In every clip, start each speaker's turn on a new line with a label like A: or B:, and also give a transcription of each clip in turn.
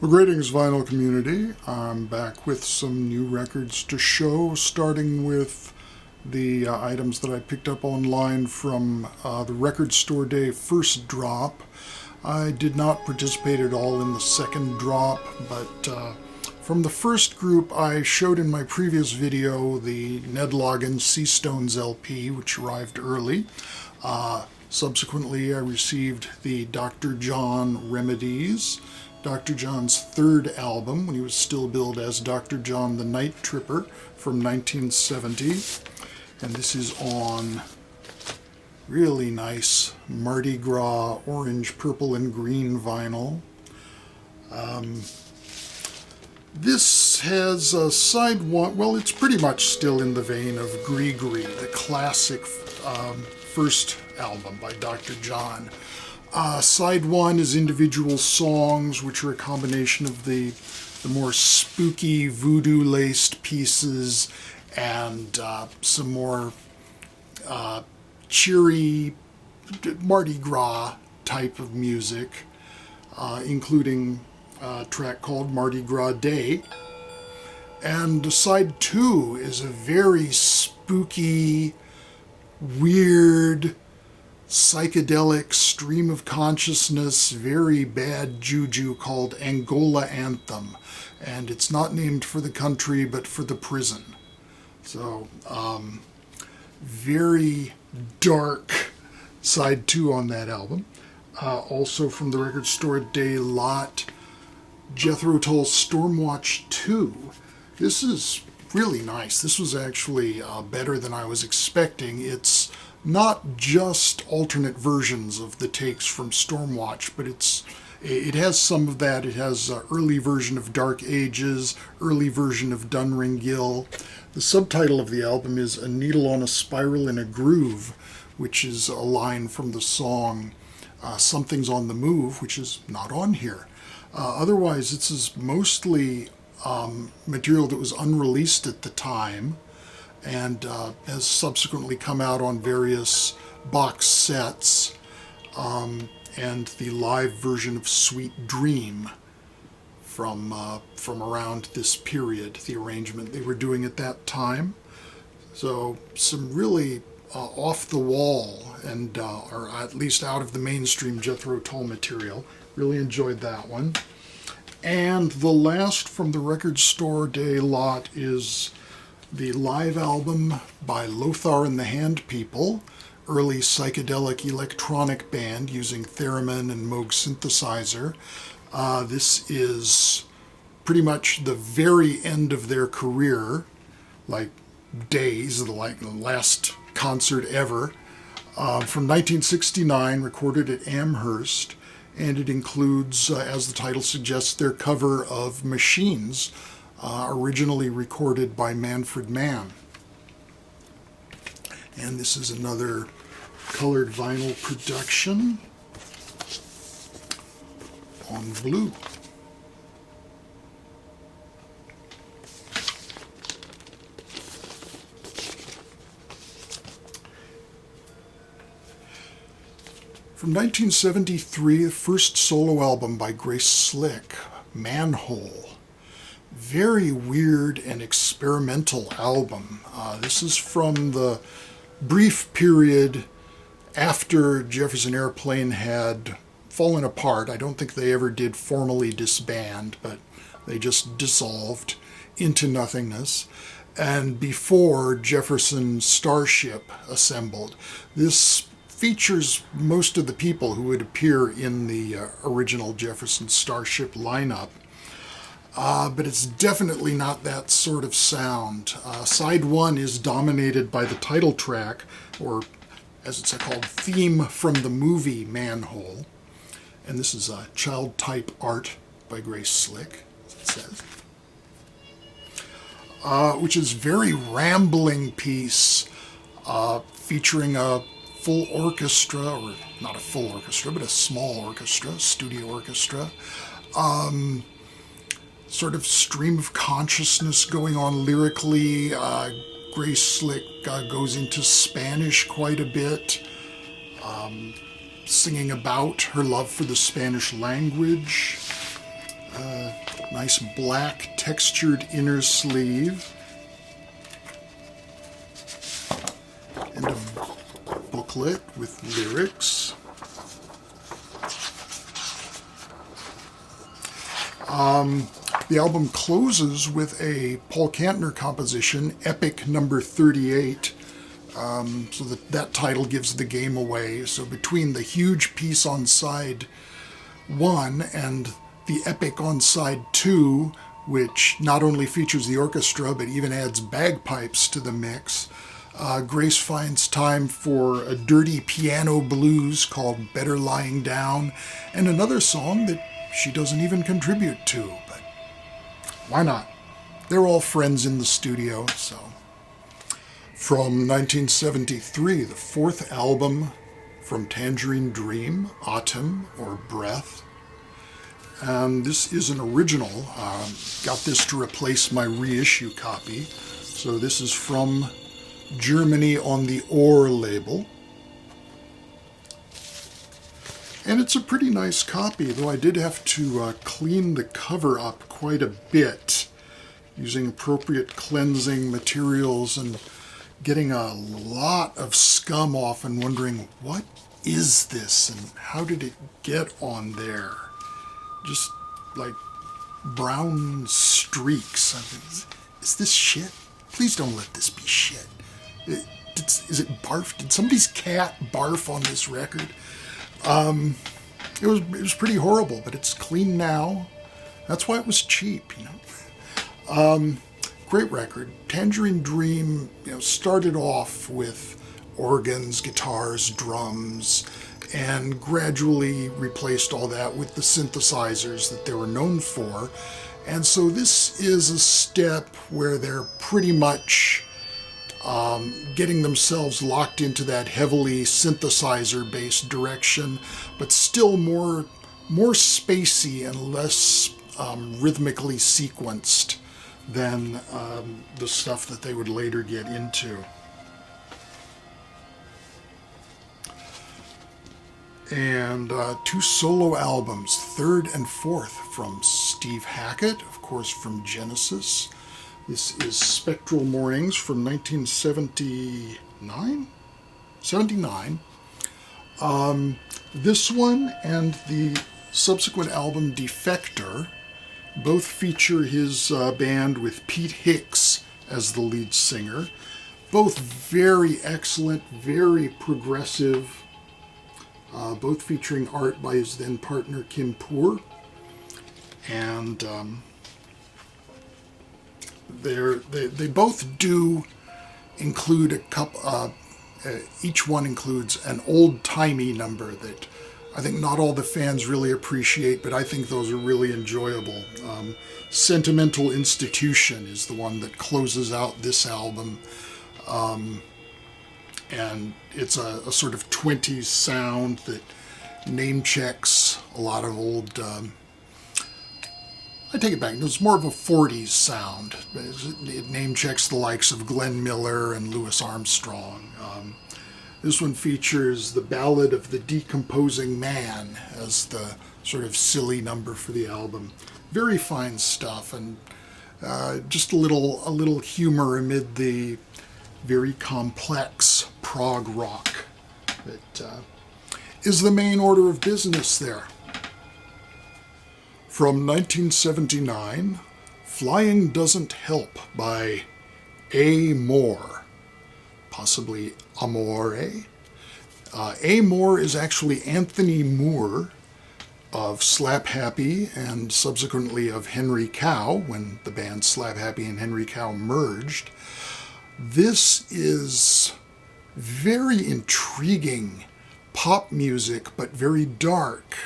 A: Well, greetings, vinyl community. I'm back with some new records to show, starting with the items that I picked up online from the Record Store Day first drop. I did not participate at all in the second drop, but from the first group I showed in my previous video the Ned Loggins Seastones LP, which arrived early. Subsequently, I received the Dr. John Remedies, Dr. John's third album, when he was still billed as Dr. John the Night Tripper, from 1970. And this is on really nice Mardi Gras orange, purple, and green vinyl. This has a side one, well, it's pretty much still in the vein of Gree, the classic first album by Dr. John. Side one is individual songs, which are a combination of the more spooky, voodoo-laced pieces and some more cheery Mardi Gras type of music, including a track called Mardi Gras Day. And side two is a very spooky, weird, psychedelic stream of consciousness, very bad juju, called Angola Anthem. And it's not named for the country, but for the prison. So, very dark side two on that album. Also from the Record Store Day lot, Jethro Tull's Stormwatch 2. This is really nice. This was actually better than I was expecting. It's not just alternate versions of the takes from Stormwatch, but it has some of that. It has an early version of Dark Ages, early version of Dunringill. The subtitle of the album is A Needle on a Spiral in a Groove, which is a line from the song Something's on the Move, which is not on here. Otherwise, this is mostly material that was unreleased at the time, and has subsequently come out on various box sets, and the live version of Sweet Dream from around this period, the arrangement they were doing at that time. So some really off-the-wall and or at least out of the mainstream Jethro Tull material. Really enjoyed that one. And the last from the Record Store Day lot is the live album by Lothar and the Hand People, early psychedelic electronic band using theremin and Moog synthesizer. This is pretty much the very end of their career, like days, the last concert ever, from 1969, recorded at Amherst, and it includes, as the title suggests, their cover of Machines, originally recorded by Manfred Mann. And this is another colored vinyl production on blue. From 1973, the first solo album by Grace Slick, Manhole. Very weird and experimental album. This is from the brief period after Jefferson Airplane had fallen apart. I don't think they ever did formally disband, but they just dissolved into nothingness. And before Jefferson Starship assembled. This features most of the people who would appear in the original Jefferson Starship lineup. But it's definitely not that sort of sound. Side one is dominated by the title track, or as it's called, theme from the movie Manhole. And this is child type art by Grace Slick, as it says. Which is a very rambling piece, featuring a full orchestra, or not a full orchestra, but a small orchestra, studio orchestra. Sort of stream of consciousness going on lyrically. Grace Slick goes into Spanish quite a bit, singing about her love for the Spanish language. Nice black textured inner sleeve. And a booklet with lyrics. The album closes with a Paul Kantner composition, Epic Number 38. So that title gives the game away. So between the huge piece on side 1 and the epic on side 2, which not only features the orchestra but even adds bagpipes to the mix, Grace finds time for a dirty piano blues called Better Lying Down, and another song that she doesn't even contribute to, but why not? They're all friends in the studio, so. From 1973, the 4th album from Tangerine Dream, Autumn or Breath. And this is an original. Got this to replace my reissue copy. So this is from Germany on the Ohr label. And it's a pretty nice copy, though I did have to clean the cover up quite a bit using appropriate cleansing materials and getting a lot of scum off and wondering, what is this and how did it get on there? Just like brown streaks. I mean, is this shit? Please don't let this be shit. Is it barf? Did somebody's cat barf on this record? It was pretty horrible, but it's clean now. That's why it was cheap, you know. Great record. Tangerine Dream, started off with organs, guitars, drums, and gradually replaced all that with the synthesizers that they were known for. And so this is a step where they're pretty much getting themselves locked into that heavily synthesizer-based direction, but still more spacey and less rhythmically sequenced than the stuff that they would later get into. And 2 solo albums, 3rd and 4th, from Steve Hackett, of course from Genesis. This is Spectral Mornings from 1979? 79. This one and the subsequent album Defector both feature his band with Pete Hicks as the lead singer. Both very excellent, very progressive, both featuring art by his then partner Kim Poor. And they both do include a couple, each one includes an old-timey number that I think not all the fans really appreciate, but I think those are really enjoyable. Sentimental Institution is the one that closes out this album. And it's a sort of 20s sound that name checks a lot of old... I take it back. It's more of a 40s sound. It name checks the likes of Glenn Miller and Louis Armstrong. This one features the Ballad of the Decomposing Man as the sort of silly number for the album. Very fine stuff, and just a little humor amid the very complex prog rock that is the main order of business there. From 1979, Flying Doesn't Help by A. Moore, possibly Amore. A. Moore is actually Anthony Moore of Slap Happy and subsequently of Henry Cow, when the band Slap Happy and Henry Cow merged. This is very intriguing pop music, but very dark.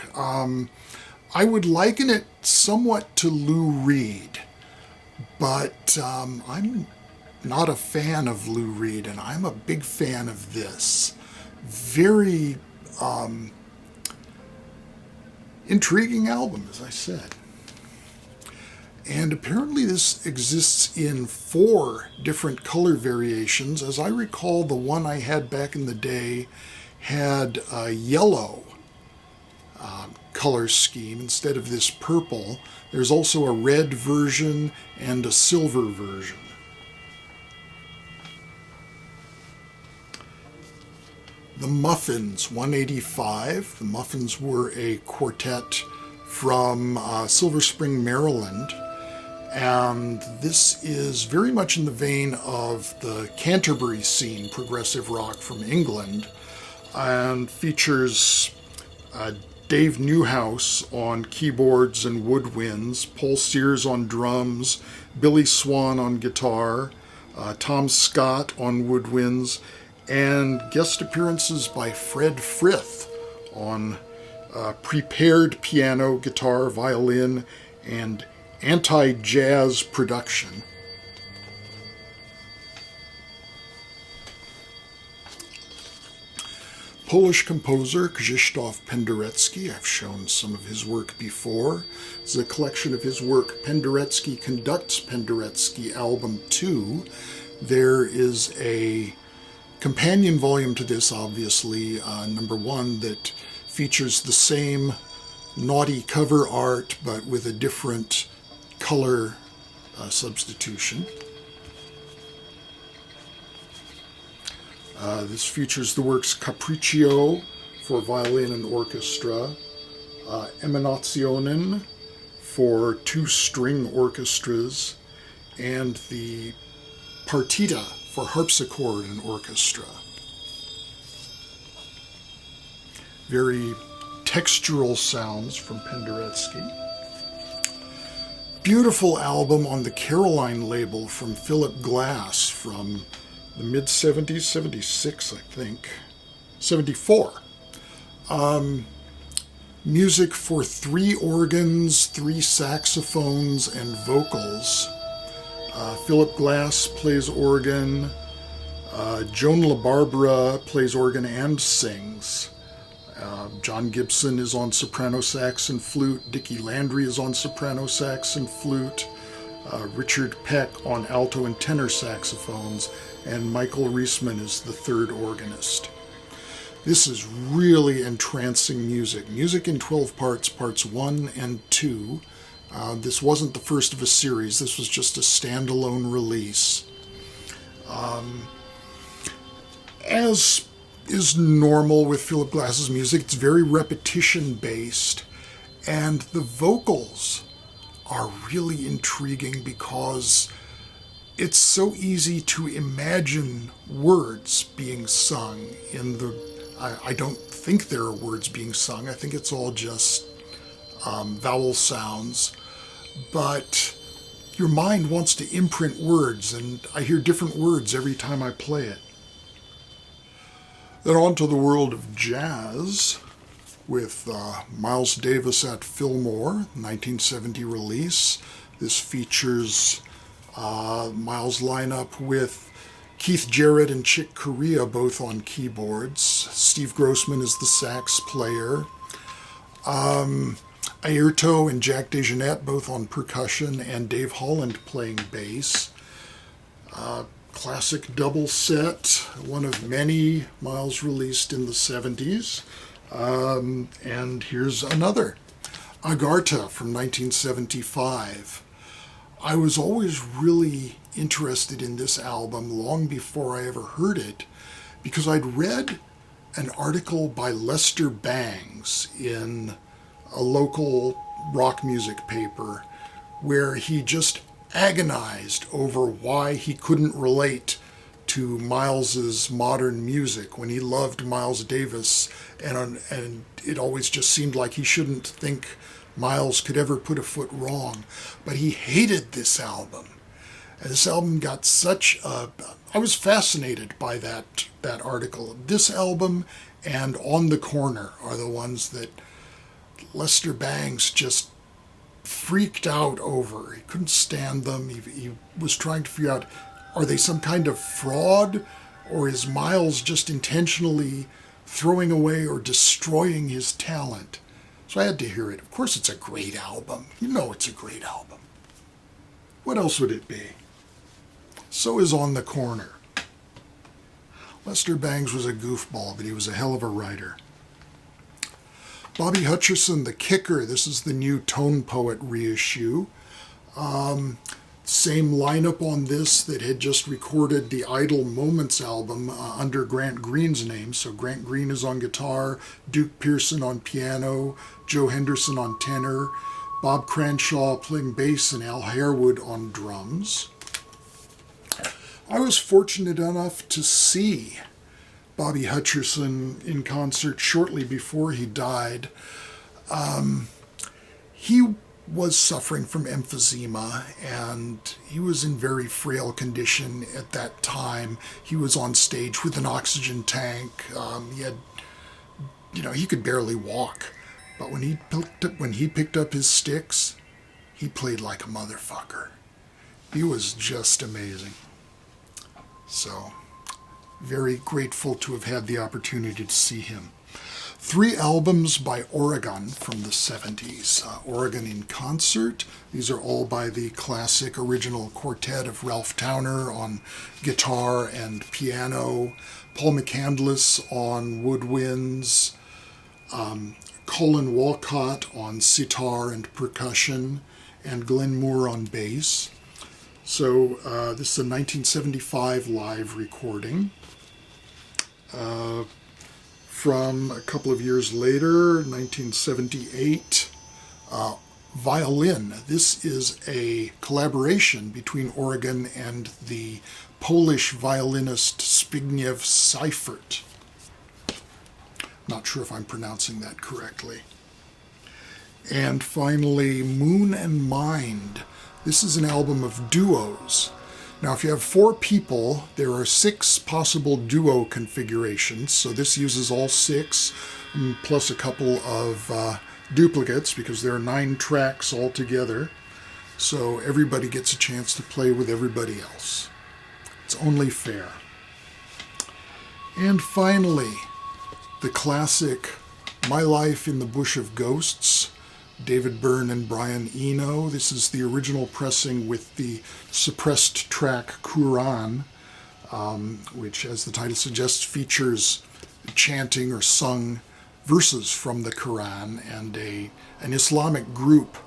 A: I would liken it somewhat to Lou Reed, but I'm not a fan of Lou Reed, and I'm a big fan of this. Very intriguing album, as I said. And apparently this exists in 4 different color variations. As I recall, the one I had back in the day had yellow color scheme. Instead of this purple, there's also a red version and a silver version. The Muffins, 185. The Muffins were a quartet from Silver Spring, Maryland. And this is very much in the vein of the Canterbury scene, progressive rock from England, and features Dave Newhouse on keyboards and woodwinds, Paul Sears on drums, Billy Swan on guitar, Tom Scott on woodwinds, and guest appearances by Fred Frith on prepared piano, guitar, violin, and anti-jazz production. Polish composer Krzysztof Penderecki. I've shown some of his work before. It's a collection of his work, Penderecki Conducts Penderecki, Album 2. There is a companion volume to this, obviously, number 1, that features the same naughty cover art, but with a different color substitution. This features the works Capriccio for violin and orchestra, Emanationen for 2-string orchestras, and the Partita for harpsichord and orchestra. Very textural sounds from Penderecki. Beautiful album on the Caroline label from Philip Glass from the mid-70s, 76, I think, 74. Music for 3 organs, 3 saxophones, and vocals. Philip Glass plays organ. Joan LaBarbera plays organ and sings. John Gibson is on soprano sax and flute. Dickie Landry is on soprano sax and flute. Richard Peck on alto and tenor saxophones. And Michael Reisman is the 3rd organist. This is really entrancing music. Music in 12 parts, parts 1 and 2. This wasn't the first of a series. This was just a standalone release. As is normal with Philip Glass's music, it's very repetition-based, and the vocals are really intriguing because it's so easy to imagine words being sung in the... I don't think there are words being sung. I think it's all just vowel sounds. But your mind wants to imprint words, and I hear different words every time I play it. Then on to the world of jazz with Miles Davis at Fillmore, 1970 release. This features Miles' lineup with Keith Jarrett and Chick Corea both on keyboards. Steve Grossman is the sax player. Airto and Jack DeJohnette both on percussion, and Dave Holland playing bass. Classic double set, one of many Miles released in the 70s. And here's another, Agartha from 1975. I was always really interested in this album long before I ever heard it, because I'd read an article by Lester Bangs in a local rock music paper where he just agonized over why he couldn't relate to Miles's modern music when he loved Miles Davis, and it always just seemed like he shouldn't think Miles could ever put a foot wrong. But he hated this album. And this album got such a... I was fascinated by that article. This album and On the Corner are the ones that Lester Bangs just freaked out over. He couldn't stand them. He was trying to figure out, are they some kind of fraud, or is Miles just intentionally throwing away or destroying his talent? So I had to hear it. Of course it's a great album. You know it's a great album. What else would it be? So is On the Corner. Lester Bangs was a goofball, but he was a hell of a writer. Bobby Hutcherson, The Kicker. This is the new Tone Poet reissue. Same lineup on this that had just recorded the Idle Moments album under Grant Green's name. So Grant Green is on guitar, Duke Pearson on piano, Joe Henderson on tenor, Bob Cranshaw playing bass, and Al Harewood on drums. I was fortunate enough to see Bobby Hutcherson in concert shortly before he died. He was suffering from emphysema, and he was in very frail condition at that time. He was on stage with an oxygen tank. He could barely walk. But when he picked up his sticks, he played like a motherfucker. He was just amazing. So, very grateful to have had the opportunity to see him. 3 albums by Oregon from the 70s. Oregon in Concert. These are all by the classic original quartet of Ralph Towner on guitar and piano, Paul McCandless on woodwinds, Colin Walcott on sitar and percussion, and Glenn Moore on bass. So this is a 1975 live recording. From a couple of years later, 1978, Violin. This is a collaboration between Oregon and the Polish violinist Zbigniew Seifert. Not sure if I'm pronouncing that correctly. And finally, Moon and Mind. This is an album of duos. Now, if you have 4 people, there are 6 possible duo configurations. So this uses all 6, plus a couple of duplicates, because there are 9 tracks altogether. So everybody gets a chance to play with everybody else. It's only fair. And finally, the classic My Life in the Bush of Ghosts, David Byrne and Brian Eno. This is the original pressing with the suppressed track Quran, which, as the title suggests, features chanting or sung verses from the Quran, and an Islamic group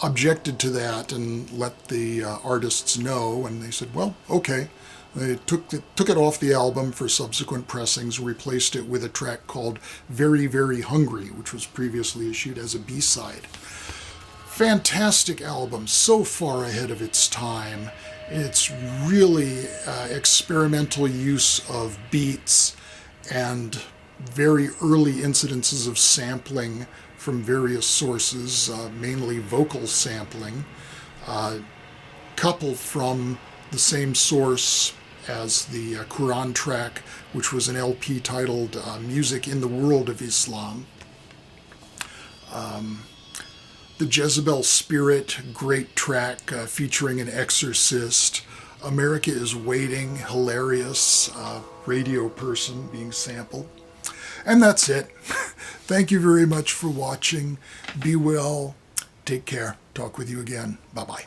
A: objected to that and let the artists know, and they said, well, okay. They took it off the album for subsequent pressings, replaced it with a track called Very, Very Hungry, which was previously issued as a B-side. Fantastic album, so far ahead of its time. It's really experimental use of beats and very early incidences of sampling from various sources, mainly vocal sampling, coupled from the same source as the Quran track, which was an LP titled Music in the World of Islam. The Jezebel Spirit, great track featuring an exorcist. America is Waiting, hilarious radio person being sampled. And that's it. Thank you very much for watching. Be well. Take care. Talk with you again. Bye-bye.